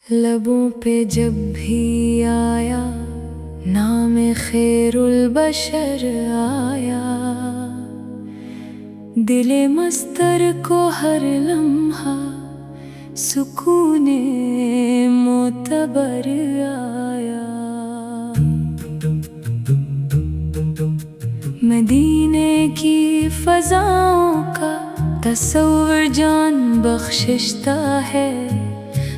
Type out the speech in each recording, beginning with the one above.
लबों पे जब भी आया नाम खैरुल बशर आया, दिले मस्तर को हर लम्हा सुकूने मोतबर आया। मदीने की फजाओं का तस्वर जान बख्शिश्ता है,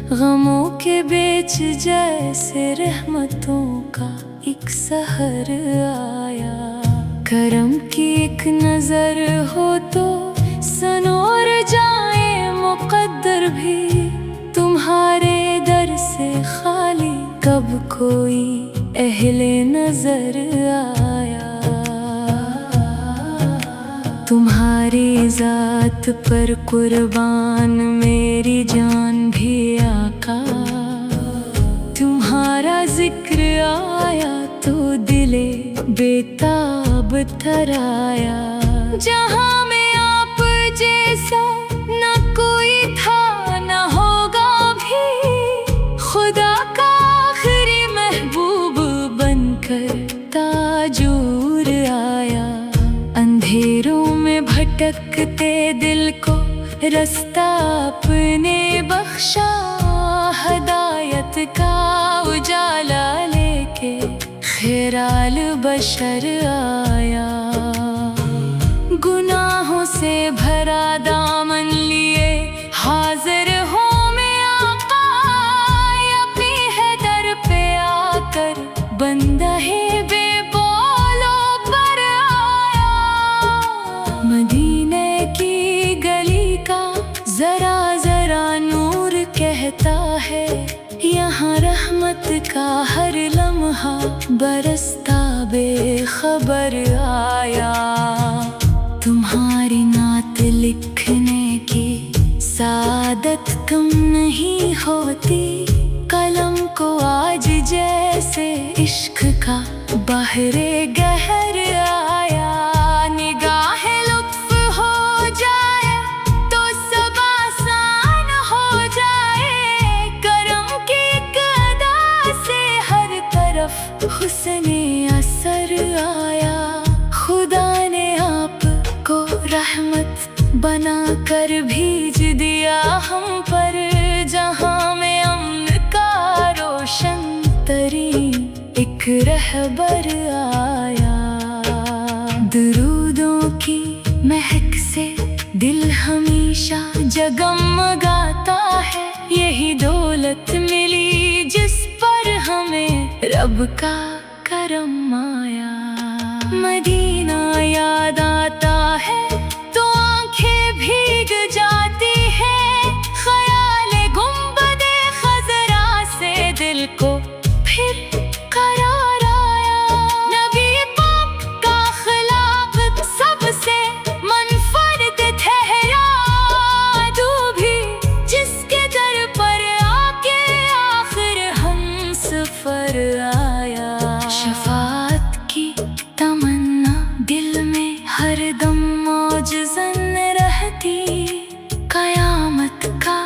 गमों के बेच जैसे रहमतों का एक सहर आया। करम की एक नजर हो तो सनोर जाए मुकद्दर भी, तुम्हारे दर से खाली कब कोई अहले नजर आया। तुम्हारी जात पर कुर्बान मेरी जान भी आका, तुम्हारा जिक्र आया तो दिले बेताब थराया। जहाँ में आप जैसा न कोई था न होगा भी, खुदा का आखिरी महबूब बनकर ताजूर आया। अंधेरों में भटकते दिल को रास्ता अपने बख्शा, हदायत का उजाला लेके खैराल बशर आया। गुनाहों से भरा दामन लिए हाजिर हूँ मैं आका, अपनी है दर पे आकर बंदा है बेबोलो पर आया। मदीने की गली का जरा जरा नूर कहता है, यहाँ रहमत का हर लम्हा बरसता बेखबर आया। तुम्हारी नात लिखने की सादत कम नहीं होती, कलम को आज जैसे इश्क का बहरे गहर आया। निगाह लुत्फ हो जाए तो सब आसान हो जाए, करम की एक अदा से हर तरफ हुस्ने असर आया। खुदा ने आपको रहमत बना कर भेज दिया हम पर, जहाँ में अमन का रोशन तरीन एक रहबर आया। दुरूदों की महक से दिल हमेशा जगमगाता है, यही दौलत मिली जिस पर हमें रब का करम आया। मदीना याद आता है तो आंखें भीग जाती है, ख्याल गुंबदे खजरा से दिल को फिर करार आया। नबी पाक का खिलाफ सबसे मुनफरिद ठहरा, तू भी जिसके दर पर आके आखिर हम सफर आया। शफाअत की तमन्ना दिल में हरदम मौजज़न रहती, कयामत का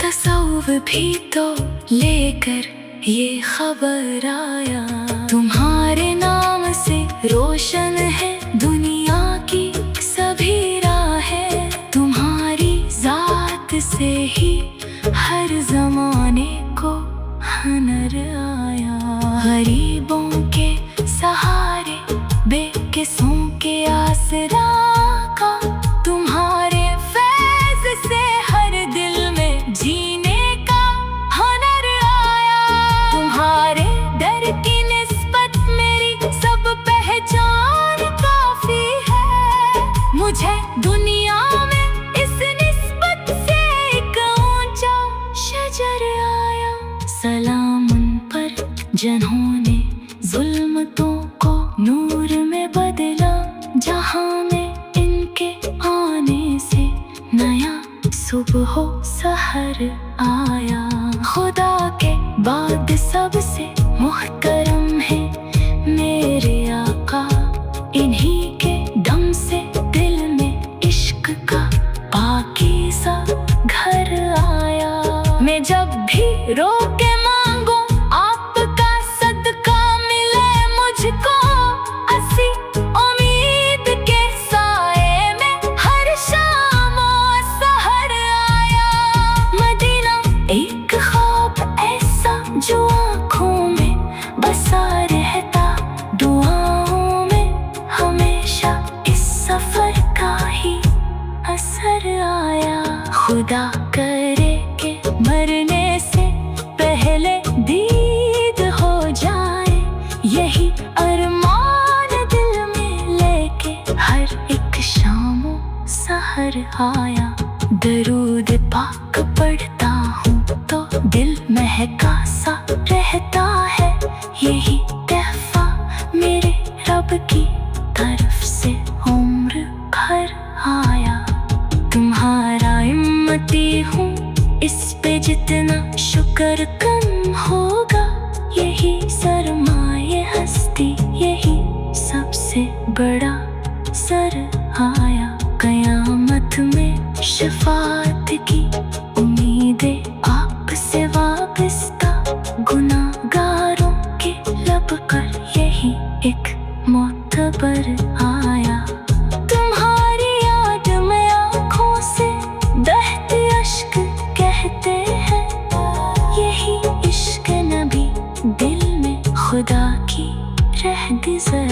तसव्वुर भी तो लेकर ये खबर आया। तुम्हारे नाम से रोशन है दुनिया की सभी राहें, तुम्हारी जात से ही हर जमाने को हनर आया। गरीबों के सहारे बेकिसों के आसरा का, तुम्हारे फैज़ से हर दिल में जीने का हुनर आया। तुम्हारे दर की निस्बत मेरी सब पहचान काफी है, मुझे दुनिया में इस निस्बत से एक ऊंचा शजर आया। सलाम उन पर जिन्होंने जुल्मतों को नूर में बदला, जहाँ में इनके आने से नया सुबह सहर आया। खुदा के बाद सबसे मुहतरम है मेरे आका, इन्हीं के दम से दिल में इश्क का पाकीज़ा घर आया। मैं जब भी रो के मांगो, आपका सदका मिले मुझको। असी उम्मीद के साए में हर शाम और सहर आया। मदीना एक ख्वाब ऐसा जो आँखों में बसा रहता, दुआओं में हमेशा इस सफर का ही असर आया। खुदा करे के मरने से पहले दीद हो जाए, यही अरमान दिल में लेके हर एक शामो सहर आया। दरूद पाक पढ़ता हूँ तो दिल महका सा रहता है, यही तहफा मेरे रब की तरफ से उम्र भर आया। तुम्हारा इम्मती हूँ, इस पे जितना शुक्र कम होगा, यही सरमाए हस्ती, यही सबसे बड़ा सर आया। कयामत में शफाअत की उम्मीदें आपसे वाबस्ता, गुनाहगारों के लब पर यही एक मोतबर आया। तुम्हारी याद में आँखों से बहते अश्क कहते हैं, यही इश्क नबी दिल में खुदा की रहद ज़रा।